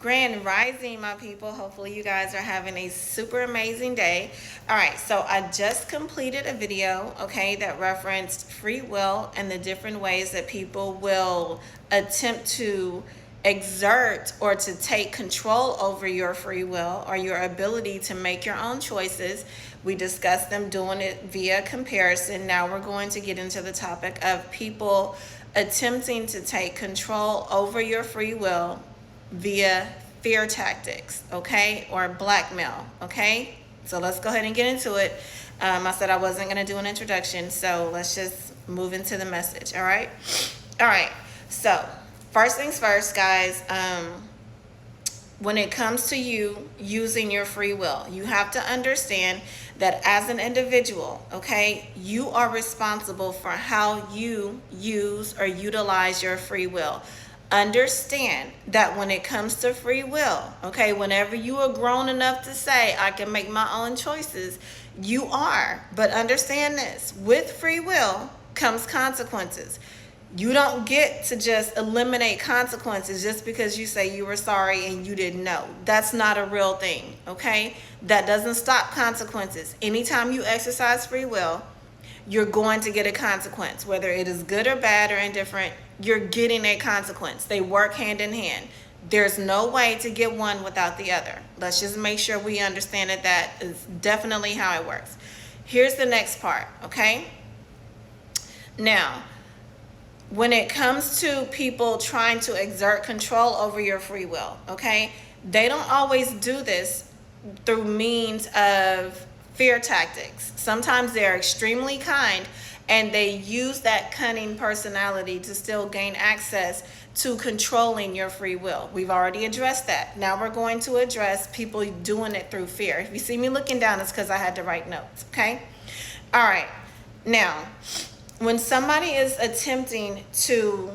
Grand Rising, my people. Hopefully you guys are having a super amazing day. All right, so I just completed a video, okay, that referenced free will and the different ways that people will attempt to exert or to take control over your free will or your ability to make your own choices. We discussed them doing it via comparison. Now we're going to get into the topic of people attempting to take control over your free will via fear tactics, okay, or blackmail, okay? So let's go ahead and get into it. I said I wasn't going to do an introduction, so let's just move into the message, all right? All right, so first things first, guys, when it comes to you using your free will, you have to understand that as an individual, okay, you are responsible for how you use or utilize your free will. Understand that when it comes to free will, okay, whenever you are grown enough to say, I can make my own choices, you are. But understand this, with free will comes consequences. You don't get to just eliminate consequences just because you say you were sorry and you didn't know. That's not a real thing, okay? That doesn't stop consequences. Anytime you exercise free will, you're going to get a consequence. Whether it is good or bad or indifferent, you're getting a consequence. They work hand in hand. There's no way to get one without the other. Let's just make sure we understand that that is definitely how it works. Here's the next part, okay? Now, when it comes to people trying to exert control over your free will, okay, they don't always do this through means of fear tactics. Sometimes they're extremely kind and they use that cunning personality to still gain access to controlling your free will. We've already addressed that. Now we're going to address people doing it through fear. If you see me looking down, it's because I had to write notes, okay? All right, now, when somebody is attempting to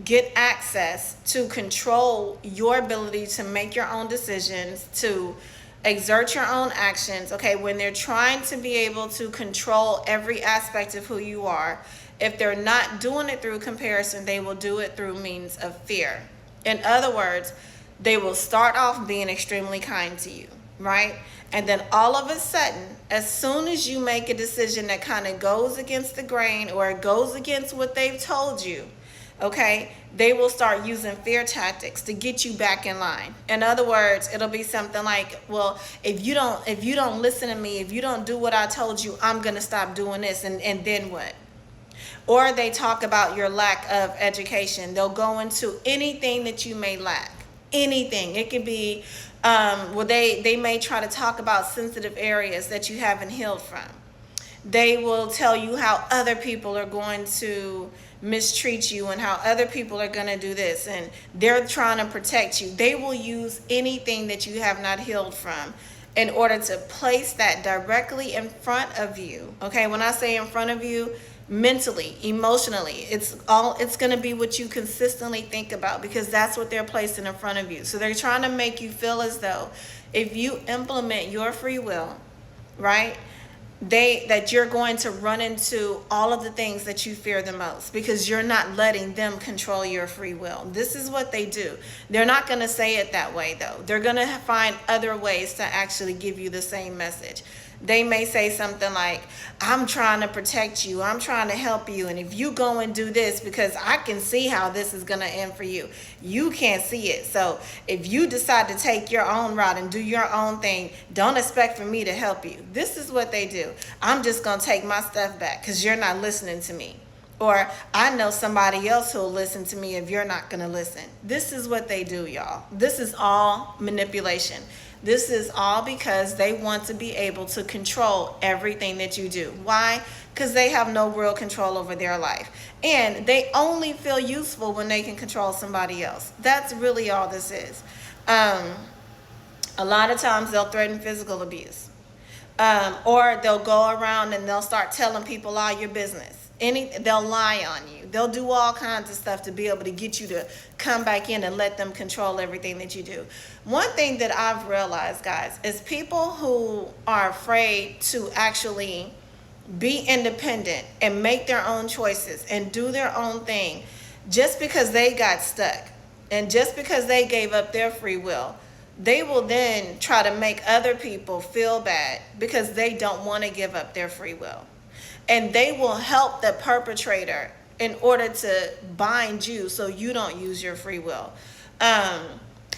get access to control your ability to make your own decisions, to exert your own actions, okay, when they're trying to be able to control every aspect of who you are, if they're not doing it through comparison, they will do it through means of fear. In other words, they will start off being extremely kind to you, right? And then all of a sudden, as soon as you make a decision that kind of goes against the grain or it goes against what they've told you, okay, they will start using fear tactics to get you back in line. In other words, it'll be something like, well, if you don't listen to me, if you don't do what I told you, I'm going to stop doing this. And then what? Or they talk about your lack of education. They'll go into anything that you may lack. Anything. It could be, well, they may try to talk about sensitive areas that you haven't healed from. They will tell you how other people are going to mistreat you and how other people are going to do this, and they're trying to protect you. They will use anything that you have not healed from in order to place that directly in front of you. Okay, when I say in front of you, mentally, emotionally, it's going to be what you consistently think about, because that's what they're placing in front of you. So they're trying to make you feel as though if you implement your free will, right, that you're going to run into all of the things that you fear the most, because you're not letting them control your free will. This is what they do. They're not going to say it that way, though. They're going to find other ways to actually give you the same message. They may say something like, I'm trying to protect you, I'm trying to help you, and if you go and do this, because I can see how this is going to end for you, you can't see it. So if you decide to take your own route and do your own thing, don't expect for me to help you. This is what they do. I'm just going to take my stuff back because you're not listening to me. Or I know somebody else who'll listen to me if you're not going to listen. This is what they do, y'all. This is all manipulation. This is all because they want to be able to control everything that you do. Why? Because they have no real control over their life. And they only feel useful when they can control somebody else. That's really all this is. A lot of times they'll threaten physical abuse. Or they'll go around and they'll start telling people all your business. They'll lie on you. They'll do all kinds of stuff to be able to get you to come back in and let them control everything that you do. One thing that I've realized, guys, is people who are afraid to actually be independent and make their own choices and do their own thing just because they got stuck. And just because they gave up their free will, they will then try to make other people feel bad because they don't want to give up their free will. And they will help the perpetrator in order to bind you so you don't use your free will.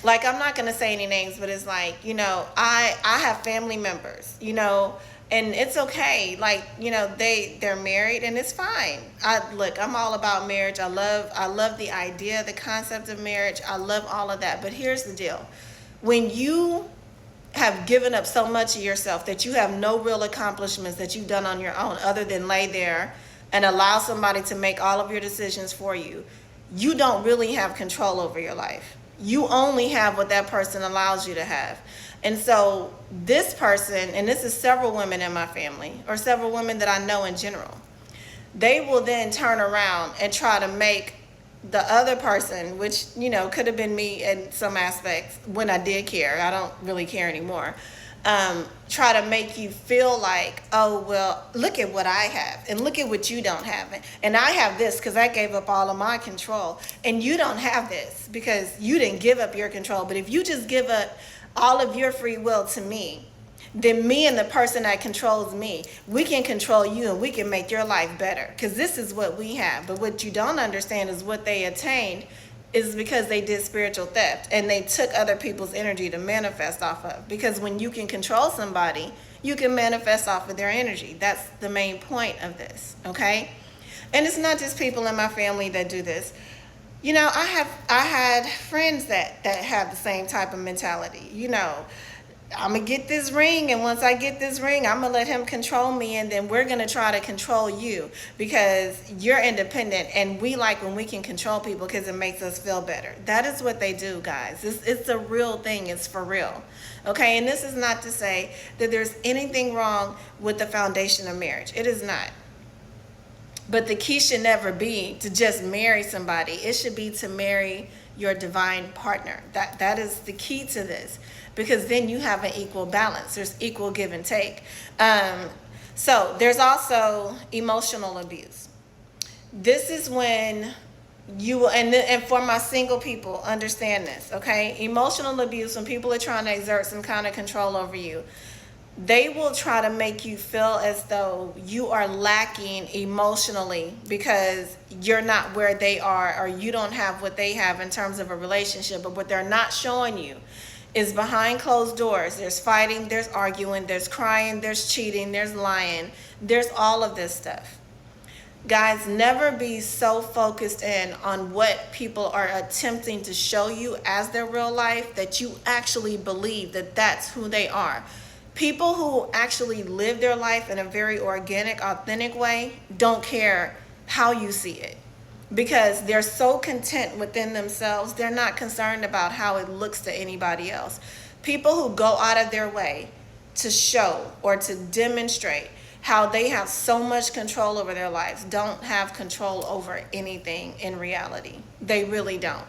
Like, I'm not going to say any names, but it's like, I have family members, and it's okay. Like, they're married and it's fine. I'm all about marriage. I love the idea, the concept of marriage. I love all of that. But here's the deal. When you have given up so much of yourself that you have no real accomplishments that you've done on your own other than lay there and allow somebody to make all of your decisions for you, you don't really have control over your life. You only have what that person allows you to have. And so this person, and this is several women in my family, or several women that I know in general, they will then turn around and try to make the other person, which, could have been me in some aspects when I did care. I don't really care anymore. Try to make you feel like, oh, well, look at what I have and look at what you don't have. And I have this because I gave up all of my control. And you don't have this because you didn't give up your control. But if you just give up all of your free will to me, then me and the person that controls me, we can control you and we can make your life better because this is what we have. But what you don't understand is what they attained is because they did spiritual theft and they took other people's energy to manifest off of. Because when you can control somebody, you can manifest off of their energy. That's the main point of this, okay? And it's not just people in my family that do this. I had friends that have the same type of mentality. I'm going to get this ring, and once I get this ring, I'm going to let him control me, and then we're going to try to control you because you're independent, and we like when we can control people because it makes us feel better. That is what they do, guys. It's a real thing. It's for real. Okay, and this is not to say that there's anything wrong with the foundation of marriage. It is not. But the key should never be to just marry somebody. It should be to marry your divine partner. That is the key to this, because then you have an equal balance. There's equal give and take. So there's also emotional abuse. This is when you will, and for my single people, understand this, okay? Emotional abuse, when people are trying to exert some kind of control over you, they will try to make you feel as though you are lacking emotionally because you're not where they are, or you don't have what they have in terms of a relationship. But what they're not showing you is behind closed doors, there's fighting, there's arguing, there's crying, there's cheating, there's lying, there's all of this stuff. Guys, never be so focused in on what people are attempting to show you as their real life that you actually believe that that's who they are. People who actually live their life in a very organic, authentic way don't care how you see it, because they're so content within themselves. They're not concerned about how it looks to anybody else. People who go out of their way to show or to demonstrate how they have so much control over their lives don't have control over anything in reality. They really don't.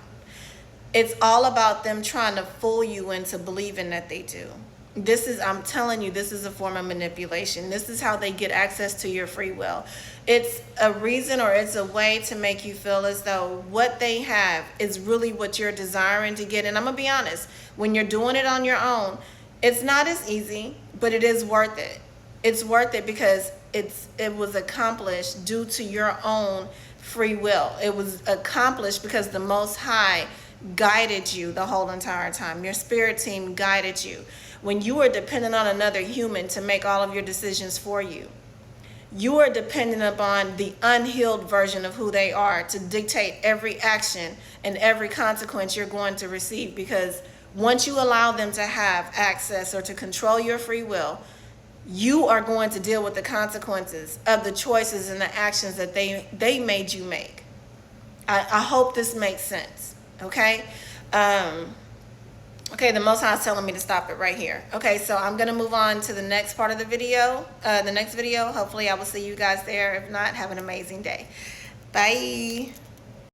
It's all about them trying to fool you into believing that they do. I'm telling you, this is a form of manipulation. This is how they get access to your free will. It's a reason, or it's a way to make you feel as though what they have is really what you're desiring to get. And I'm going to be honest, when you're doing it on your own, it's not as easy, but it is worth it. It's worth it because it was accomplished due to your own free will. It was accomplished because the Most High guided you the whole entire time. Your spirit team guided you. When you are dependent on another human to make all of your decisions for you, you are dependent upon the unhealed version of who they are to dictate every action and every consequence you're going to receive. Because once you allow them to have access or to control your free will, you are going to deal with the consequences of the choices and the actions that they made you make. I hope this makes sense, okay? Okay, the Most High is telling me to stop it right here. Okay, so I'm going to move on to the next part of the video. Hopefully I will see you guys there. If not, have an amazing day. Bye.